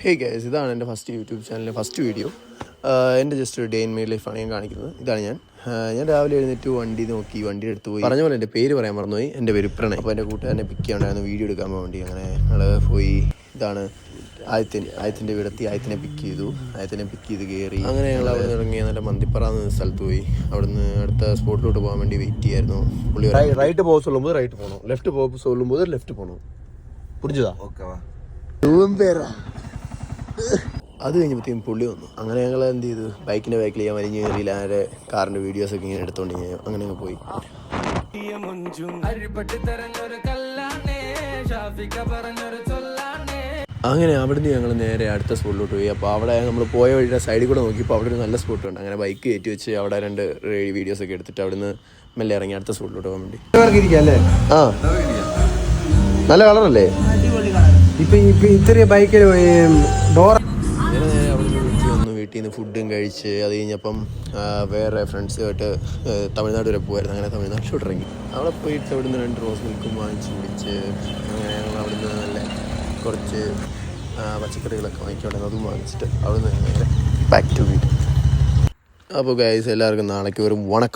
Hey guys, ഇതാണ് എൻ്റെ first YouTube ചാനലിലെ ഫസ്റ്റ് വീഡിയോ. എൻ്റെ ജസ്റ്റ് ഒരു ഡേ ഇൻ മൈ ലൈഫാണ് ഞാൻ കാണിക്കുന്നത്. ഇതാണ് ഞാൻ രാവിലെ എഴുന്നേറ്റ് വണ്ടി നോക്കി, വണ്ടി എടുത്ത് പോയി. പറഞ്ഞ പോലെ എൻ്റെ പേര് പറയാൻ മറന്നുപോയി. എൻ്റെ പേര് പ്രണയ്. അപ്പോൾ എൻ്റെ കൂട്ടുകാരനെ പിക്ക് ചെയ്യാണ്ടായിരുന്നു വീഡിയോ എടുക്കാൻ വേണ്ടി. അങ്ങനെ ഞങ്ങൾ പോയി. ഇതാണ് ആയത്തിൻ്റെ വീടെത്തി. ആയത്തിനെ പിക്ക് ചെയ്ത് കയറി. അങ്ങനെ ഞങ്ങൾ അവിടെ നിന്ന് ഇറങ്ങി നല്ല മന്തിപ്പറ എന്ന സ്ഥലത്ത് പോയി. അവിടുന്ന് അടുത്ത സ്പോട്ടിലോട്ട് പോകാൻ വേണ്ടി വെയിറ്റ് ചെയ്യായിരുന്നു. പുള്ളി റൈറ്റ് പോകാൻ சொல்லும்போது റൈറ്റ് പോകണം, ലെഫ്റ്റ് പോകാൻ சொல்லும்போது ലെഫ്റ്റ് പോകണം. പുരിഞ്ഞതാ? ഓക്കെ. അത് കഴിഞ്ഞപ്പോഴത്തേക്കും പുള്ളി വന്നു. അങ്ങനെ ഞങ്ങൾ എന്ത് ചെയ്തു, ബൈക്കിൻ്റെ ബാക്കിൽ ഞാൻ വലിഞ്ഞ് കയറിയില്ല. അതിൻ്റെ കാറിൻ്റെ വീഡിയോസൊക്കെ ഇങ്ങനെ എടുത്തോണ്ട് അങ്ങനെ അങ്ങ് പോയി. അങ്ങനെ അവിടുന്ന് ഞങ്ങൾ നേരെ അടുത്ത സ്പോട്ടിലോട്ട് പോയി. അപ്പോൾ അവിടെ നമ്മൾ പോയ വഴിയുടെ സൈഡിൽ കൂടെ നോക്കിയപ്പോൾ അവിടെ ഒരു നല്ല സ്പോട്ട് ഉണ്ട്. അങ്ങനെ ബൈക്ക് കയറ്റി വെച്ച് അവിടെ 2 വീഡിയോസൊക്കെ എടുത്തിട്ട് അവിടുന്ന് മെല്ലെ ഇറങ്ങി അടുത്ത സ്പോട്ടിലോട്ട് പോകാൻ വേണ്ടി. ആ, നല്ല കളറല്ലേ? ഇപ്പൊ ഇത്തിരി ബൈക്കിൽ ഡോർ നേരെ അവിടെ നിന്ന് വന്നു. വീട്ടിൽ നിന്ന് ഫുഡും കഴിച്ച് അത് കഴിഞ്ഞപ്പം വേറെ ഫ്രണ്ട്സുമായിട്ട് തമിഴ്നാട് വരെ പോകുമായിരുന്നു. അങ്ങനെ തമിഴ്നാട്ടിലോട്ട് ഇറങ്ങി. അവിടെ പോയിട്ട് അവിടുന്ന് 2 റോസ് മിൽക്കും വാങ്ങിച്ച് കുടിച്ച് അങ്ങനെ ഞങ്ങൾ അവിടുന്ന് നല്ല കുറച്ച് പച്ചക്കറികളൊക്കെ വാങ്ങിക്കോട്ടെ, അതും വാങ്ങിച്ചിട്ട് അവിടുന്ന് നേരെ ബാക്ക് ടു വീട്. അപ്പോൾ ഗൈസ്, എല്ലാവർക്കും നാളേക്ക് വരും വണക്കം.